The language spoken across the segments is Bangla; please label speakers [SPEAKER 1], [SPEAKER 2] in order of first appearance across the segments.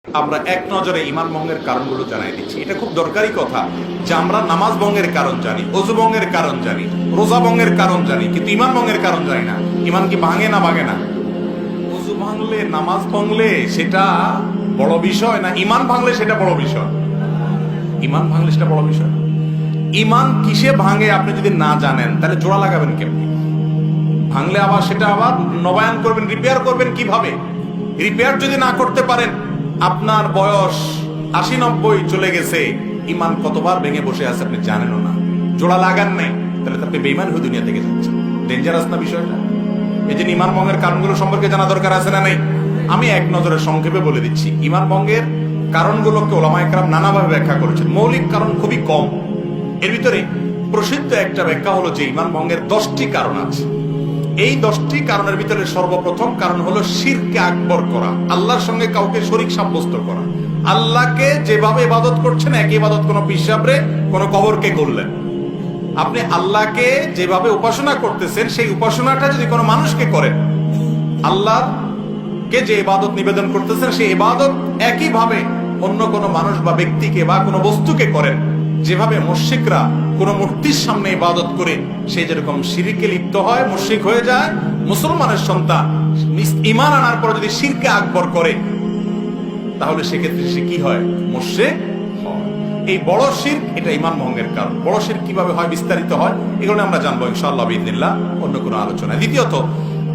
[SPEAKER 1] আমরা এক নজরে ইমান ভঙ্গের কারণগুলো জানাই দিচ্ছি। এটা খুব দরকারি কথা যে আমরা নামাজ ভঙ্গের কারণ জানি, ওযু ভঙ্গের কারণ জানি, রোজা ভঙ্গের কারণ জানি, কিন্তু ইমান ভঙ্গের কারণ জানি না। ইমান কি ভাঙে না ভাঙে না? ওযু ভাঙলে, নামাজ ভাঙলে সেটা বড় বিষয় না, ইমান ভাঙলে সেটা বড় বিষয়? ইমান ভাঙলে সেটা বড় বিষয়। ইমান কিসে ভাঙে আপনি যদি না জানেন তাহলে জোড়া লাগাবেন কেমনি? ভাঙলে আবার সেটা আবার নবায়ন করবেন, রিপেয়ার করবেন কিভাবে? রিপেয়ার যদি না করতে পারেন, আপনার বয়স ৮০-৯০ চলে গেছে, ইমান কতবার ভেঙে বসে আছে আপনি জানেনও না, জোড়া লাগান নাই, তাহলে তো আপনি বেঈমান হয়ে দুনিয়া থেকে যাচ্ছেন। ডেঞ্জারাস না বিষয়টা? এই যে ইমান ভঙ্গের কারণগুলো সম্পর্কে জানা দরকার আছে না নাই? আমি এক নজরে সংক্ষেপে বলে দিচ্ছি। ইমান ভঙ্গের কারণগুলোকে ওলামায়ে কেরাম নানাভাবে ব্যাখ্যা করেছেন। মৌলিক কারণ খুবই কম। এর ভিতরে প্রসিদ্ধ একটা ব্যাখ্যা হলো যে ইমান ভঙ্গের 10টি কারণ আছে। এই 10টি কারণের ভিতরে সর্বপ্রথম কারণ হলো শিরকে আকবর করা, আল্লাহর সঙ্গে কাউকে শরীক সাব্যস্ত করা। আল্লাহকে যেভাবে ইবাদত করছেন একই ইবাদত কোন পিসাবরে, কোন কবরকে করলেন। আপনি আল্লাহকে যেভাবে উপাসনা করতেছেন সেই উপাসনাটা যদি কোনো মানুষকে করেন, আল্লাহকে যে ইবাদত নিবেদন করতেছেন সেই ইবাদত একইভাবে অন্য কোনো মানুষ বা ব্যক্তিকে বা কোনো বস্তুকে করেন, যেভাবে মুশরিকরা কোন মূর্তির সামনে ইবাদত করে সে যেরকম শিরকে লিপ্ত হয়, মুশরিক হয়ে যায়, মুসলমানের সন্তান ঈমান আনার পর যদি শিরকে আকবর করে তাহলে সেক্ষেত্রে সে কি হয়? মুশরিক হয়। এই বড় শিরক, এটা ঈমান ভঙ্গের কারণ। বড় শিরক কিভাবে হয়, বিস্তারিত হয়, এগুলো আমরা জানবো ইনশাআল্লাহ বিইذনিল্লাহ অন্য কোনো আলোচনায়। দ্বিতীয়ত,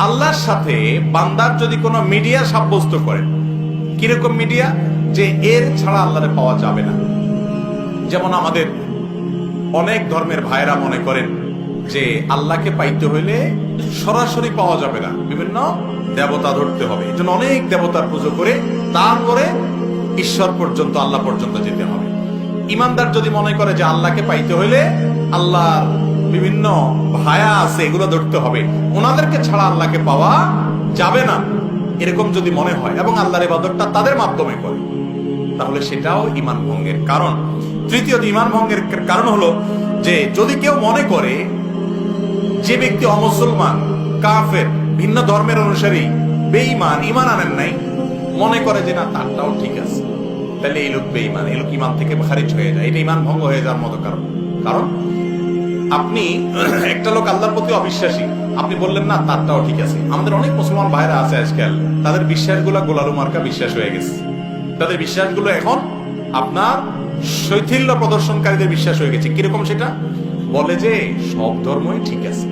[SPEAKER 1] আল্লাহর সাথে বান্দার যদি কোনো মিডিয়া সাব্যস্ত করেন, কিরকম মিডিয়া? যে এর ছাড়া আল্লাহরে পাওয়া যাবে না। যেমন আমাদের অনেক ধর্মের ভাইরা মনে করেন যে আল্লাহকে পাইতে হইলে সরাসরি পাওয়া যাবে না, বিভিন্ন দেবতা ধরতে হবে, এই জন্য অনেক দেবতার পুজো করে তারপরে ঈশ্বর পর্যন্ত, আল্লাহ পর্যন্ত যেতে হবে। ইমানদার যদি মনে করে যে আল্লাহকে পাইতে হইলে আল্লাহর বিভিন্ন ভায়া আছে এগুলো ধরতে হবে, ওনাদেরকে ছাড়া আল্লাহকে পাওয়া যাবে না, এরকম যদি মনে হয় এবং আল্লাহর ইবাদতটা তাদের মাধ্যমে করে, তাহলে সেটাও ঈমান ভঙ্গের কারণ। তৃতীয় ঈমান ভঙ্গের কারণ হলো যে যদি কেউ মনে করে যে ব্যক্তি অমুসলমান, কাফের, ভিন্ন ধর্মের অনুসারী, বেঈমান, ঈমান আনেন নাই, মনে করে যে না তারটাও ঠিক আছে, তাহলে এই লোক বেঈমান, এই লোক ঈমান থেকে খারিজ হয়ে যায়, এটা ঈমান ভঙ্গ হয়ে যাওয়ার মতো কারণ। কারণ আপনি একটা লোক আল্লাহর প্রতি অবিশ্বাসী, আপনি বললেন না তারটাও ঠিক আছে। আমাদের অনেক মুসলমান ভাইরা আছে আজকাল, তাদের বিশ্বাসগুলো গোলালু মার্কা বিশ্বাস হয়ে গেছে। তাদের বিশ্বাসগুলো এখন আপনার শৈথিল্য প্রদর্শনকারীদের বিশ্বাস হয়ে গেছে। কিরকম? সেটা বলে যে সব ধর্মই ঠিক আছে।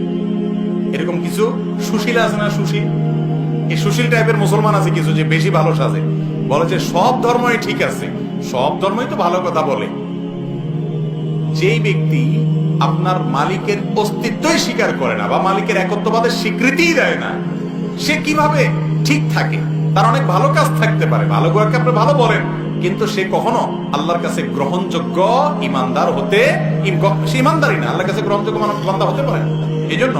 [SPEAKER 1] এরকম কিছু সুশীল আছে না, সুশীল, এই সুশীল টাইপের মুসলমান আছে কিছু, যে বেশি ভালো সাজে, বলে যে সব ধর্মই ঠিক আছে, সব ধর্মই তো ভালো কথা বলে। যেই ব্যক্তি আপনার মালিকের অস্তিত্বই স্বীকার করে না বা মালিকের একত্ববাদের স্বীকৃতিই দেয় না, সে কিভাবে ঠিক থাকে? তার অনেক ভালো কাজ থাকতে পারে, ভালো কাজকে আপনি ভালো বলেন, কিন্তু সে কখনো আল্লাহর কাছে গ্রহণযোগ্য ইমানদার হতে, সে ইমানদারই না, আল্লাহর কাছে গ্রহণযোগ্য বান্দা হতে পারে। এই জন্য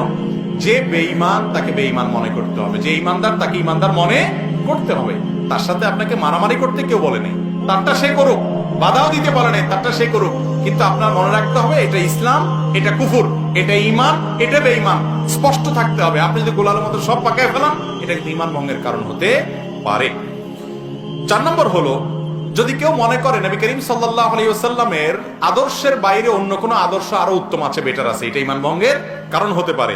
[SPEAKER 1] যে বেঈমান তাকে বেঈমান মনে করতে হবে, যে ইমানদার তাকে ইমানদার মনে করতে হবে। তার সাথে আপনাকে মারামারি করতে কেউ বলেনি, তারটা সে করুক, বাধাও দিতে পারে নাই, তারটা সে করুক, কিন্তু আপনার মনে রাখতে হবে এটা ইসলাম, এটা কুফর, এটা ঈমান, এটা বেঈমান, স্পষ্ট থাকতে হবে। আপনি যদি গোলালের মতো সব পাকায় ফেলান, এটা কিন্তু ঈমান ভঙ্গের কারণ হতে পারে। 4 নম্বর হলো, যদি কেউ মনে করে নবী করিম সাল্লাল্লাহু আলাইহি ওয়াসাল্লামের আদর্শের বাইরে অন্য কোনো আদর্শ আরো উত্তম আছে, বেটার আছে, এটা ঈমান ভঙ্গের কারণ হতে পারে।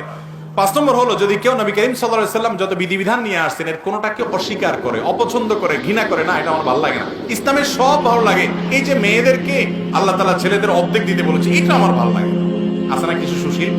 [SPEAKER 1] 5 নম্বর হলো, যদি কেউ নবী করিম সাল্লাল্লাহু আলাইহি ওয়াসাল্লাম যত বিধিবিধান নিয়ে আসছেন এর কোনোটাকে অস্বীকার করে, অপছন্দ করে, ঘৃণা করে, না এটা আমার ভালো লাগে না, ইসলামের সব ভালো লাগে, এই যে মেয়েদেরকে আল্লাহ তাআলা ছেলেদের অর্ধেক দিতে বলেছে এটা আমার ভালো লাগে না, আছে না কিছু সুশীল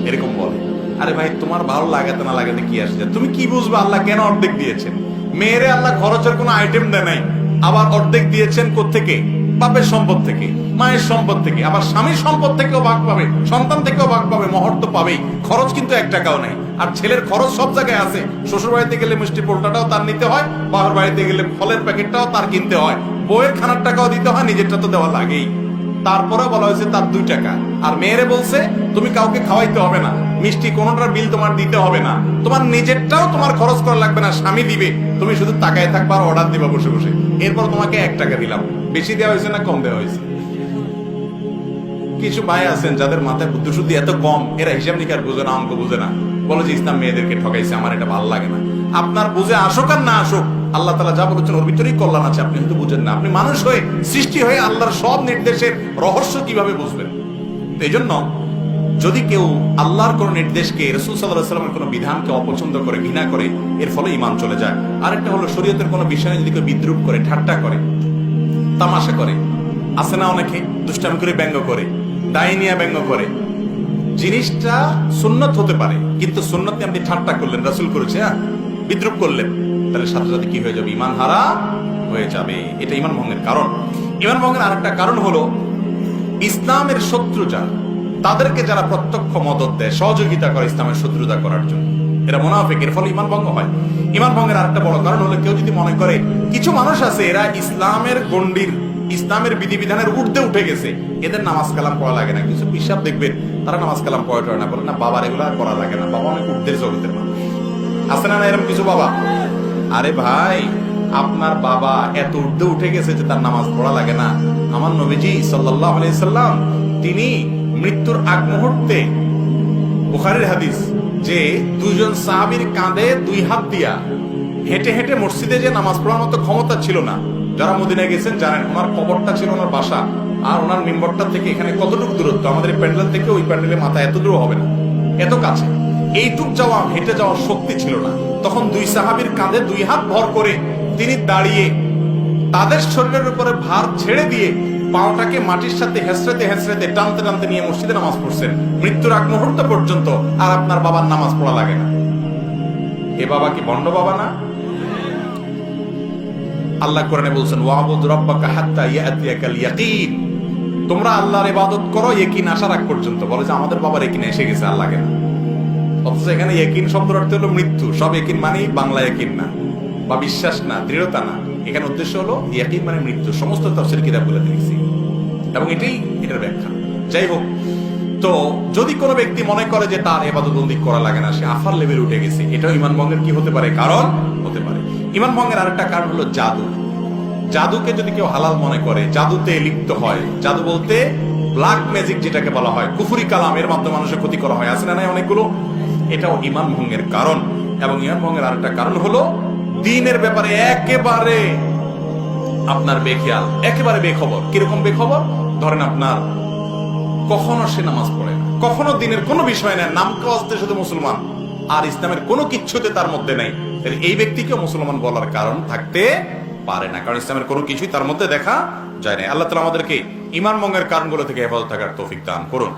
[SPEAKER 1] এরকম বলে। আরে ভাই, তোমার ভালো লাগাতে না লাগাতে কি আসে, তুমি কি বুঝবে আল্লাহ কেন অর্ধেক দিয়েছেন? মেয়েরে আল্লাহ খরচের কোনো আইটেম দেয় নাই, আবার অর্ধেক দিয়েছেন কোত্থেকে? বাপের সম্পদ থেকে, মায়ের সম্পদ থেকে, আবার স্বামীর সম্পদ থেকেও ভাগ পাবে, সন্তান থেকেও ভাগ পাবে, মহর তো পাবেই, খরচ কিন্তু 1 টাকাও নেই। আর ছেলের খরচ সব জায়গায় আছে, শ্বশুর বাড়িতে গেলে মিষ্টি পোলটাটাও তার নিতে হয়, বাবার বাড়িতে গেলে ফলের প্যাকেটটাও তার কিনতে হয়, বউয়ের খানার টাকাও দিতে হয়, নিজেরটা তো দেওয়া লাগেই। তারপরে বলা হয়েছে তার 2 টাকা। আর মেয়েরে বলছে তুমি কাউকে খাওয়াইতে হবে না, মিষ্টি কোনোটার বিল তোমার দিতে হবে না, তোমার নিজেরটাও তোমার খরচ করা লাগবে না, স্বামী দিবে, তুমি শুধু তাকায় থাকবা আর অর্ডার দিবা বসে বসে। এরপর তোমাকে 1 টাকা দিলাম। বেশি দেওয়া হয়েছে না কম দেওয়া হয়েছে? কিছু ভাই আছেন যাদের মাথায় বুদ্ধি শুদ্ধি এত কম, এরা হিসাব নিকার বুঝে না, অঙ্ক বুঝে না, বলে যে ইসলাম মেয়েদেরকে ঠকাইছে, আমার এটা ভালো লাগে না। আপনার বুঝে আসুক আর না আসুক, আল্লাহ তাআলা যা বলেছেন ওর ভিতরেই কল্যাণ আছে, আপনি হয়তো বুঝেন না। আপনি মানুষ হয়ে, সৃষ্টি হয়ে আল্লাহর সব নির্দেশের রহস্য কিভাবে বুঝবেন? তো এই জন্য যদি কেউ আল্লাহর কোন নির্দেশকে, রাসূল সাল্লাল্লাহু আলাইহি ওয়াসাল্লামের কোন বিধানকে অপছন্দ করে, ঘৃণা করে, এর ফলে ঈমান চলে যায়। আরেকটা হলো শরীয়তের কোন বিষয়ে যদি কেউ বিদ্রূপ করে, ঠাট্টা করে, তামাশা করে, আছে না অনেকে দুষ্টামি করে ব্যঙ্গ করে, দায় নিয়ে ব্যঙ্গ করে, জিনিসটা সুন্নত হতে পারে, কিন্তু সুন্নত নিয়ে আপনি ঠাট্টা করলেন, রাসূল করেছে, বিদ্রূপ করলেন, তাহলে সাথে সাথে কি হয়ে যাবে? ঈমান হারা হয়ে যাবে। এটা ঈমান ভঙ্গের কারণ। ঈমান ভঙ্গের আরেকটা কারণ হলো ইসলামের শত্রু যারা, তাদেরকে যারা প্রত্যক্ষ মদদ দেয়, সহযোগিতা করে ইসলামের শত্রুতা করার জন্য, এরা মুনাফিক, এর ফলে ঈমান ভঙ্গ হয়। ঈমান ভঙ্গের আরেকটা বড় কারণ হলো কেউ যদি মনে করে কিছু মানুষ আছে এরা ইসলামের গণ্ডির, ইসলামের বিধিবিধানের ঊর্ধ্বে উঠে গেছে, এদের নামাজ কালাম পড়া লাগে না। কিছু পিসাব দেখবেন তারা নামাজ কালাম পড়া না, বলে না বাবার এগুলো আর করা লাগে না, বাবা অনেক ঊর্ধ্বের জগতের মানুষ। আছে না এরকম কিছু বাবা? আরে ভাই, আপনার বাবা এত ঊর্ধ্বে উঠে গেছে যে তার নামাজ পড়া লাগে না। আমার নবীজি সাল্লাল্লাহু আলাইহি সাল্লাম তিনি মৃত্যুর আগ মুহূর্তে, বুখারীর হাদিস, যে দুইজন সাহাবীর কাঁধে দুই হাত দিয়া হেঁটে হেঁটে মসজিদে যে নামাজ পড়ার মতো ক্ষমতা ছিল না। যারা মদিনায় গেছেন জানেন, ওনার কবরটা ছিল ওনার বাসা, আর ওনার মিম্বরটা থেকে এখানে কতটুকু দূরত্ব, আমাদের এই প্যান্ডেল থেকে ওই প্যান্ডেলের মাথা এত দূর হবে না, এত কাছে। এইটুক যাওয়া, হেঁটে যাওয়ার শক্তি ছিল না। তখন দুই সাহাবীর কাঁধে দুই হাত ভর করে তিনি দাঁড়িয়ে তাদের শরীরের উপরে ভার ছেড়ে দিয়ে পাওটাকে মাটির সাথে হেসড়েতে হেসড়েতে টানতে টানতে নিয়ে মসজিদে নামাজ পড়ছেন মৃত্যুর আগ মুহূর্ত পর্যন্ত। আর আপনার বাবার নামাজ পড়া লাগে না। এ বাবা কি ভণ্ড বাবা না? আল্লাহ কোরআনে বলছেন, ওয়াবুদ রাব্বাকা হাত্তা ইয়াতিয়াকাল ইয়াকিন, তোমরা আল্লাহর ইবাদত করো ইয়াকিন আসার আগ পর্যন্ত। বলে যে আমাদের বাবার ইয়াকিন এসে গেছে, আর লাগে না। অথচ এখানে ইয়াকিন শব্দের অর্থ হলো মৃত্যু। সব ইয়াকিন মানে বাংলা ইয়াকিন না, বা বিশ্বাস না, দৃঢ়তা না। এখানে উদ্দেশ্য হলো ইয়াকিন মানে মৃত্যু। সমস্ত তাফসীর কিতাবগুলো দেখছি এবং এটার ব্যাখ্যা। যাই হোক, তো যদি কোনো ব্যক্তি মনে করে যে তার ইবাদতবন্দি করা লাগে না, সে আফার লেভেলে উঠে গেছে, এটাও ঈমান ভঙ্গের কি হতে পারে? কারণ হতে পারে। ঈমান ভঙ্গের আরেকটা কারণ হলো জাদু। জাদুকে যদি কেউ হালাল মনে করে, জাদুতে লিপ্ত হয়, জাদু বলতে ব্ল্যাক ম্যাজিক যেটাকে বলা হয়, কুফরি কালাম, এর মাধ্যমে মানুষের ক্ষতি করা হয়, আছে না নাই অনেকগুলো, এটাও ঈমান ভঙ্গের কারণ। এবং ঈমান ভঙ্গের আরেকটা কারণ হলো দ্বীনের ব্যাপারে একেবারে আপনার বেখেয়াল, একেবারে বেখবর। কিরকম বেখবর? ধরেন আপনার কখনো সে নামাজ পড়ে না, কখনো দ্বীনের কোনো বিষয় নেই, নাম কাজতে শুধু মুসলমান, আর ইসলামের কোনো কিচ্ছুতে তার মধ্যে নাই, তাহলে এই ব্যক্তিকে মুসলমান বলার কারণ থাকতে পারে না, কারণ ইসলামের কোনো কিছুই তার মধ্যে দেখা যায় না। আল্লাহ তাআলা আমাদেরকে ঈমান ভঙ্গের কারণগুলো থেকে হেফাজত থাকার তৌফিক দান করুন।